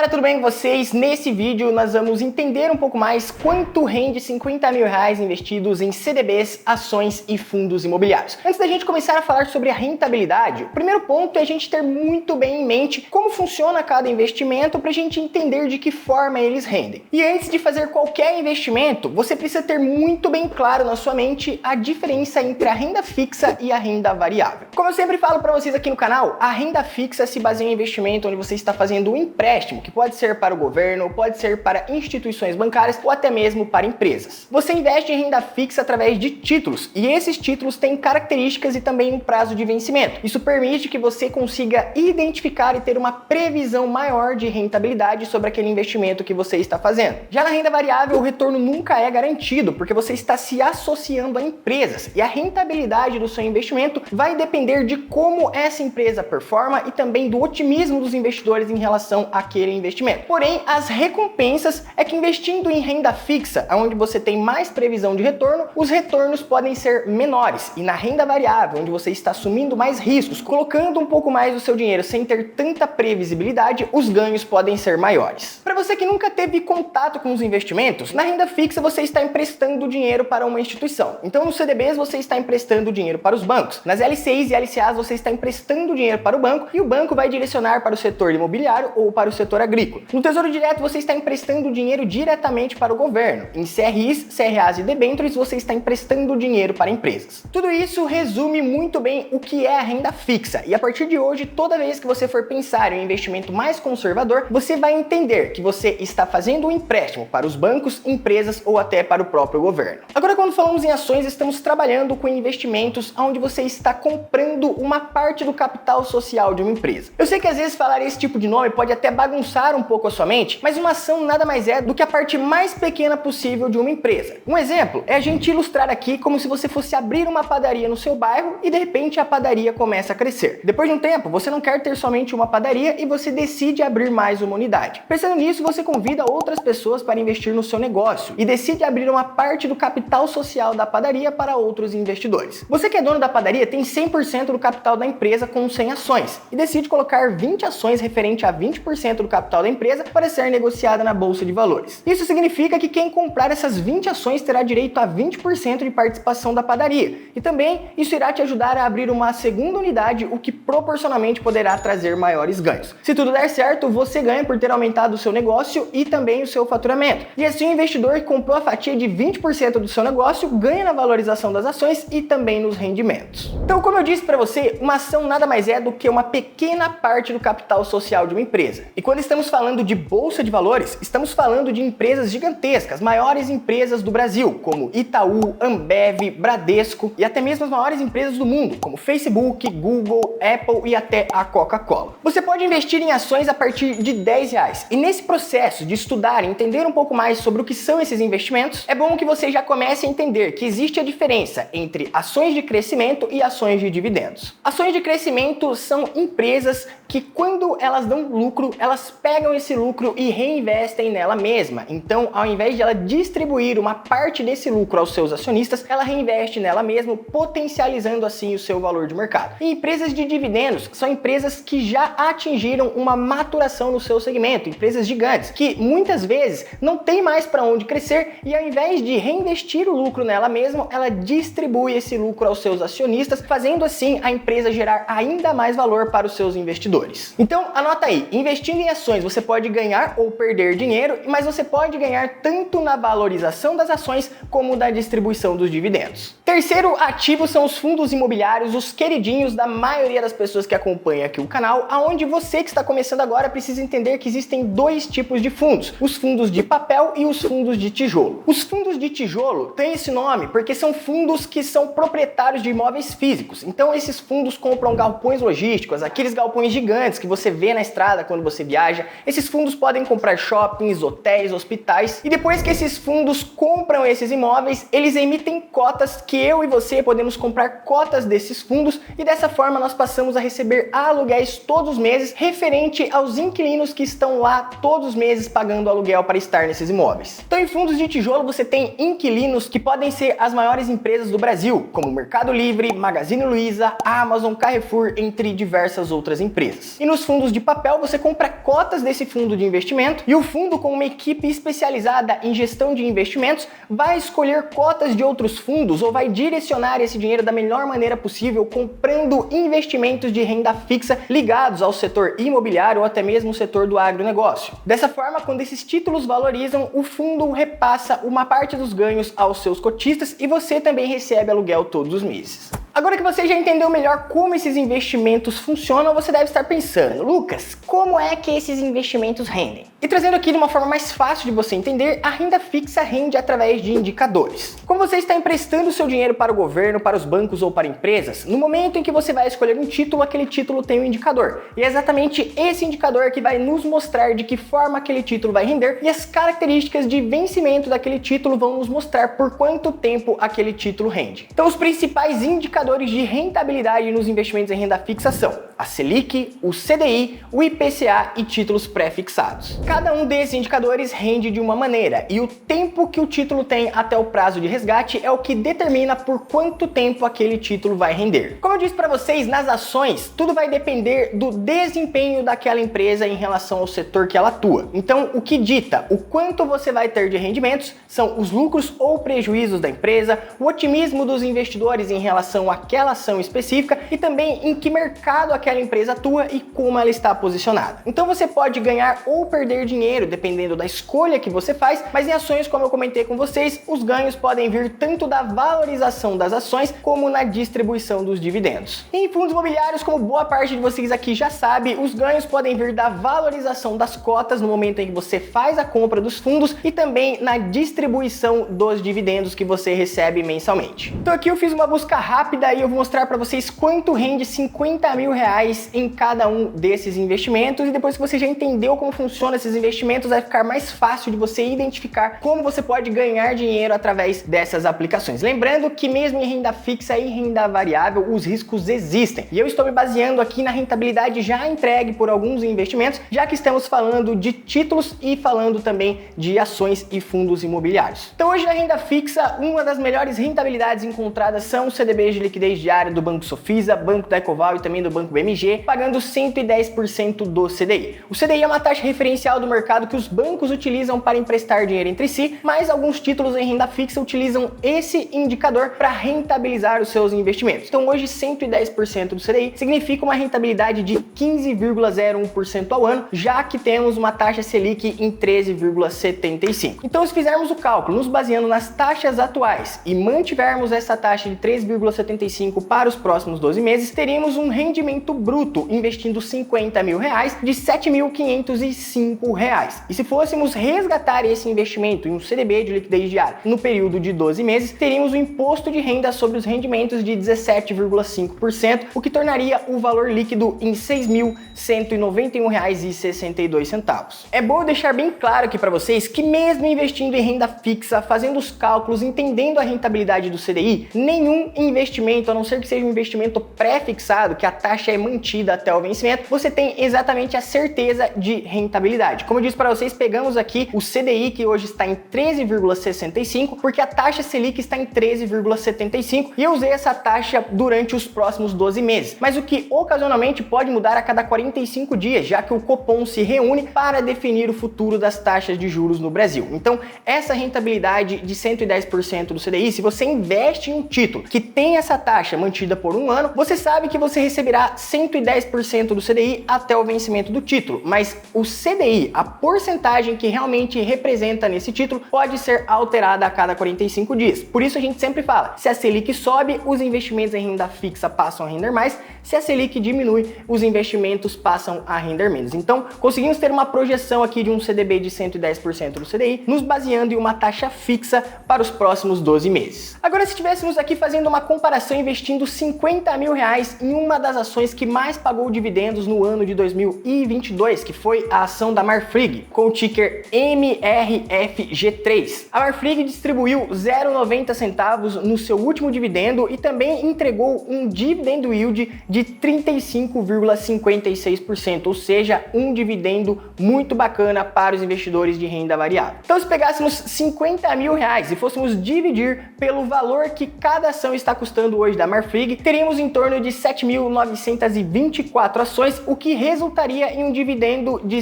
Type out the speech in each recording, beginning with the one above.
galera, tudo bem com vocês? Nesse vídeo nós vamos entender um pouco mais quanto rende 50 mil reais investidos em CDBs, ações e fundos imobiliários. Antes da gente começar a falar sobre a rentabilidade, o primeiro ponto é a gente ter muito bem em mente como funciona cada investimento para a gente entender de que forma eles rendem. E antes de fazer qualquer investimento, você precisa ter muito bem claro na sua mente a diferença entre a renda fixa e a renda variável. Como eu sempre falo para vocês aqui no canal, a renda fixa se baseia em investimento onde você está fazendo um empréstimo, que pode ser para o governo, pode ser para instituições bancárias ou até mesmo para empresas. Você investe em renda fixa através de títulos, e esses títulos têm características e também um prazo de vencimento. Isso permite que você consiga identificar e ter uma previsão maior de rentabilidade sobre aquele investimento que você está fazendo. Já na renda variável, o retorno nunca é garantido, porque você está se associando a empresas, e a rentabilidade do seu investimento vai depender de como essa empresa performa e também do otimismo dos investidores em relação àquele investimento. Porém, as recompensas é que investindo em renda fixa, onde você tem mais previsão de retorno, os retornos podem ser menores, e na renda variável, onde você está assumindo mais riscos, colocando um pouco mais do seu dinheiro sem ter tanta previsibilidade, os ganhos podem ser maiores. Para você que nunca teve contato com os investimentos, na renda fixa você está emprestando dinheiro para uma instituição. Então, nos CDBs você está emprestando dinheiro para os bancos. Nas LCIs e LCAs você está emprestando dinheiro para o banco e o banco vai direcionar para o setor imobiliário ou para o setor agrícola. No Tesouro Direto você está emprestando dinheiro diretamente para o governo. Em CRIs, CRAs e debêntures você está emprestando dinheiro para empresas. Tudo isso resume muito bem o que é a renda fixa, e a partir de hoje, toda vez que você for pensar em um investimento mais conservador, você vai entender que você está fazendo um empréstimo para os bancos, empresas ou até para o próprio governo. Agora, quando falamos em ações, estamos trabalhando com investimentos onde você está comprando uma parte do capital social de uma empresa. Eu sei que às vezes falar esse tipo de nome pode até bagunçar um pouco a sua mente, mas uma ação nada mais é do que a parte mais pequena possível de uma empresa. Um exemplo é a gente ilustrar aqui como se você fosse abrir uma padaria no seu bairro e de repente a padaria começa a crescer. Depois de um tempo, você não quer ter somente uma padaria e você decide abrir mais uma unidade. Pensando nisso, você convida outras pessoas para investir no seu negócio e decide abrir uma parte do capital social da padaria para outros investidores. Você que é dono da padaria tem 100% do capital da empresa com 100 ações e decide colocar 20 ações referente a 20% do capital da empresa para ser negociada na bolsa de valores. Isso significa que quem comprar essas 20 ações terá direito a 20% de participação da padaria, e também isso irá te ajudar a abrir uma segunda unidade, o que proporcionalmente poderá trazer maiores ganhos. Se tudo der certo, você ganha por ter aumentado o seu negócio e também o seu faturamento. E assim o investidor que comprou a fatia de 20% do seu negócio ganha na valorização das ações e também nos rendimentos. Então, como eu disse para você, uma ação nada mais é do que uma pequena parte do capital social de uma empresa. E quando estamos falando de bolsa de valores, estamos falando de empresas gigantescas, maiores empresas do Brasil, como Itaú, Ambev, Bradesco e até mesmo as maiores empresas do mundo, como Facebook, Google, Apple e até a Coca-Cola. Você pode investir em ações a partir de R$10, e nesse processo de estudar e entender um pouco mais sobre o que são esses investimentos, é bom que você já comece a entender que existe a diferença entre ações de crescimento e ações de dividendos. Ações de crescimento são empresas que, quando elas dão lucro, elas pegam esse lucro e reinvestem nela mesma. Então, ao invés de ela distribuir uma parte desse lucro aos seus acionistas, ela reinveste nela mesma, potencializando assim o seu valor de mercado. E empresas de dividendos são empresas que já atingiram uma maturação no seu segmento, empresas gigantes, que muitas vezes não tem mais para onde crescer, e ao invés de reinvestir o lucro nela mesma, ela distribui esse lucro aos seus acionistas, fazendo assim a empresa gerar ainda mais valor para os seus investidores. Então, anota aí, investindo em ações você pode ganhar ou perder dinheiro, mas você pode ganhar tanto na valorização das ações como na distribuição dos dividendos. Terceiro ativo são os fundos imobiliários, os queridinhos da maioria das pessoas que acompanham aqui o canal, aonde você que está começando agora precisa entender que existem dois tipos de fundos: os fundos de papel e os fundos de tijolo. Os fundos de tijolo têm esse nome porque são fundos que são proprietários de imóveis físicos. Então esses fundos compram galpões logísticos, aqueles galpões gigantes que você vê na estrada quando você viaja. Esses fundos podem comprar shoppings, hotéis, hospitais, e depois que esses fundos compram esses imóveis, eles emitem cotas que eu e você podemos comprar cotas desses fundos, e dessa forma nós passamos a receber aluguéis todos os meses referente aos inquilinos que estão lá todos os meses pagando aluguel para estar nesses imóveis. Então, em fundos de tijolo você tem inquilinos que podem ser as maiores empresas do Brasil, como Mercado Livre, Magazine Luiza, Amazon, Carrefour, entre diversas outras empresas. empresas. E nos fundos de papel você compra cotas desse fundo de investimento e o fundo, com uma equipe especializada em gestão de investimentos, vai escolher cotas de outros fundos ou vai direcionar esse dinheiro da melhor maneira possível, comprando investimentos de renda fixa ligados ao setor imobiliário ou até mesmo o setor do agronegócio. Dessa forma, quando esses títulos valorizam, o fundo repassa uma parte dos ganhos aos seus cotistas e você também recebe aluguel todos os meses. Agora que você já entendeu melhor como esses investimentos funcionam, você deve estar pensando: Lucas, como é que esses investimentos rendem? E trazendo aqui de uma forma mais fácil de você entender, a renda fixa rende através de indicadores. Como você está emprestando seu dinheiro para o governo, para os bancos ou para empresas, no momento em que você vai escolher um título, aquele título tem um indicador. E é exatamente esse indicador que vai nos mostrar de que forma aquele título vai render, e as características de vencimento daquele título vão nos mostrar por quanto tempo aquele título rende. Então, os principais indicadores de rentabilidade nos investimentos em renda fixa são a Selic, o CDI, o IPCA e títulos pré-fixados. Cada um desses indicadores rende de uma maneira e o tempo que o título tem até o prazo de resgate é o que determina por quanto tempo aquele título vai render. Como eu disse para vocês, nas ações, tudo vai depender do desempenho daquela empresa em relação ao setor que ela atua. Então, o que dita o quanto você vai ter de rendimentos são os lucros ou prejuízos da empresa, o otimismo dos investidores em relação àquela ação específica e também em que mercado aquela empresa atua e como ela está posicionada. Então você pode ganhar ou perder dinheiro dependendo da escolha que você faz, mas em ações, como eu comentei com vocês, os ganhos podem vir tanto da valorização das ações como na distribuição dos dividendos. E em fundos imobiliários, como boa parte de vocês aqui já sabe, os ganhos podem vir da valorização das cotas no momento em que você faz a compra dos fundos e também na distribuição dos dividendos que você recebe mensalmente. Então aqui eu fiz uma busca rápida e eu vou mostrar para vocês quanto rende 50 mil reais em cada um desses investimentos, e depois que você já entendeu como funcionam esses investimentos, vai ficar mais fácil de você identificar como você pode ganhar dinheiro através dessas aplicações. Lembrando que mesmo em renda fixa e renda variável, os riscos existem. E eu estou me baseando aqui na rentabilidade já entregue por alguns investimentos, já que estamos falando de títulos e falando também de ações e fundos imobiliários. Então hoje na renda fixa, uma das melhores rentabilidades encontradas são os CDBs de liquidez diária do Banco Sofisa, Banco da Ecoval e também do Banco BMG, pagando 110% do CDI. O CDI é uma taxa referencial do mercado que os bancos utilizam para emprestar dinheiro entre si, mas alguns títulos em renda fixa utilizam esse indicador para rentabilizar os seus investimentos. Então hoje 110% do CDI significa uma rentabilidade de 15,01% ao ano, já que temos uma taxa Selic em 13,75%. Então se fizermos o cálculo nos baseando nas taxas atuais e mantivermos essa taxa de 3,75 para os próximos 12 meses, teríamos um rendimento bruto investindo 50 mil reais de R$ 7.505. E se fôssemos resgatar esse investimento em um CDB de liquidez diária no período de 12 meses, teríamos um imposto de renda sobre os rendimentos de 17,5%, o que tornaria o valor líquido em R$ 6.191,62. É bom deixar bem claro aqui para vocês que mesmo investindo em renda fixa, fazendo os cálculos, entendendo a rentabilidade do CDI, nenhum investimento, a não ser que seja um investimento pré-fixado, que a taxa é mantida até o vencimento, você tem exatamente a certeza de rentabilidade. Como eu disse para vocês, pegamos aqui o CDI, que hoje está em 13,65, porque a taxa Selic está em 13,75, e eu usei essa taxa durante os próximos 12 meses. Mas o que ocasionalmente pode mudar a cada 45 dias, já que o Copom se reúne para definir o futuro das taxas de juros no Brasil. Então, essa rentabilidade de 110% do CDI, se você investe em um título que tem essa taxa mantida por um ano, você sabe que você receberá 110% do CDI até o vencimento do título, mas o CDI, a porcentagem que realmente representa nesse título, pode ser alterada a cada 45 dias. Por isso a gente sempre fala, se a Selic sobe, os investimentos em renda fixa passam a render mais, se a Selic diminui, os investimentos passam a render menos. Então, conseguimos ter uma projeção aqui de um CDB de 110% do CDI, nos baseando em uma taxa fixa para os próximos 12 meses. Agora, se estivéssemos aqui fazendo uma comparação investindo 50 mil reais em uma das ações que mais pagou dividendos no ano de 2022, que foi a ação da Marfrig, com o ticker MRFG3. A Marfrig distribuiu 0,90 centavos no seu último dividendo e também entregou um dividend yield de 35,56%, ou seja, um dividendo muito bacana para os investidores de renda variável. Então, se pegássemos 50 mil reais e fôssemos dividir pelo valor que cada ação está custando hoje da Marfrig, teríamos em torno de 7.924 ações, o que resultaria em um dividendo de R$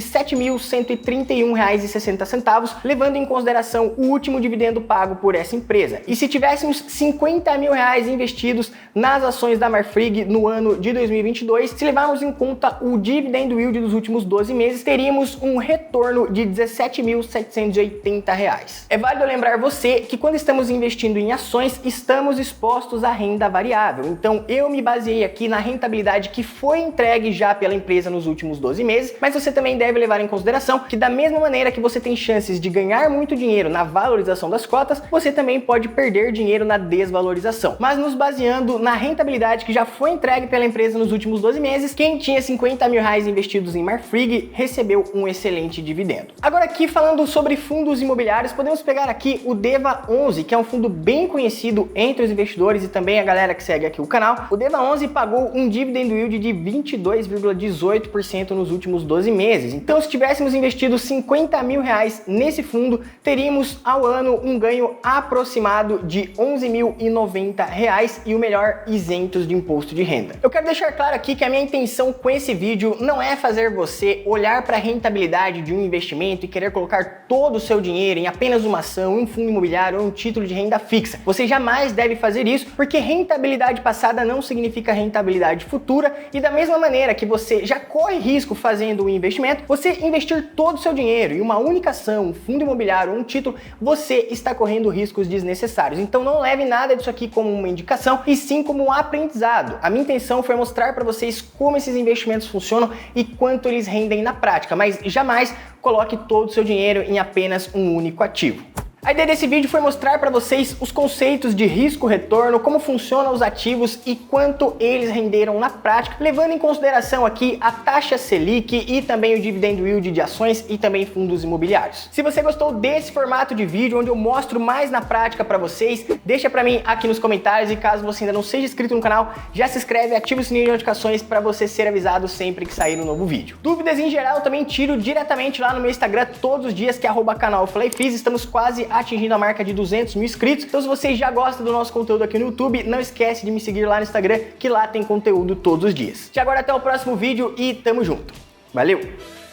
7.131,60, levando em consideração o último dividendo pago por essa empresa. E se tivéssemos 50 mil reais investidos nas ações da Marfrig no ano de 2022, se levarmos em conta o dividendo yield dos últimos 12 meses, teríamos um retorno de R$ 17.780. É válido lembrar você que quando estamos investindo em ações, estamos expostos à renda variável. Então eu me baseei aqui na rentabilidade que foi entregue já pela empresa nos últimos 12 meses, mas você também deve levar em consideração que da mesma maneira que você tem chances de ganhar muito dinheiro na valorização das cotas, você também pode perder dinheiro na desvalorização. Mas nos baseando na rentabilidade que já foi entregue pela empresa nos últimos 12 meses, quem tinha 50 mil reais investidos em Marfrig recebeu um excelente dividendo. Agora aqui falando sobre fundos imobiliários, podemos pegar aqui o DEVA11, que é um fundo bem conhecido entre os investidores e também a galera que segue aqui o canal. O DEVA11 pagou um dividend yield de 22,18% nos últimos 12 meses. Então, se tivéssemos investido 50 mil reais nesse fundo, teríamos ao ano um ganho aproximado de R$ 11.090 e o melhor, isentos de imposto de renda. Eu quero deixar claro aqui que a minha intenção com esse vídeo não é fazer você olhar para a rentabilidade de um investimento e querer colocar todo o seu dinheiro em apenas uma ação, um fundo imobiliário ou um título de renda fixa. Você jamais deve fazer isso, porque rentabilidade passada não significa rentabilidade futura, e da mesma maneira que você já corre risco fazendo um investimento, você investir todo o seu dinheiro em uma única ação, um fundo imobiliário ou um título, você está correndo riscos desnecessários. Então não leve nada disso aqui como uma indicação, e sim como um aprendizado. A minha intenção foi mostrar para vocês como esses investimentos funcionam e quanto eles rendem na prática, mas jamais coloque todo o seu dinheiro em apenas um único ativo. A ideia desse vídeo foi mostrar para vocês os conceitos de risco-retorno, como funcionam os ativos e quanto eles renderam na prática, levando em consideração aqui a taxa Selic e também o dividend yield de ações e também fundos imobiliários. Se você gostou desse formato de vídeo, onde eu mostro mais na prática para vocês, deixa para mim aqui nos comentários, e caso você ainda não seja inscrito no canal, já se inscreve e ativa o sininho de notificações para você ser avisado sempre que sair um novo vídeo. Dúvidas em geral eu também tiro diretamente lá no meu Instagram todos os dias, que é @canalflyfiz. Estamos quase atingindo a marca de 200 mil inscritos. Então, se você já gosta do nosso conteúdo aqui no YouTube, não esquece de me seguir lá no Instagram, que lá tem conteúdo todos os dias. Te aguardo até o próximo vídeo e tamo junto. Valeu!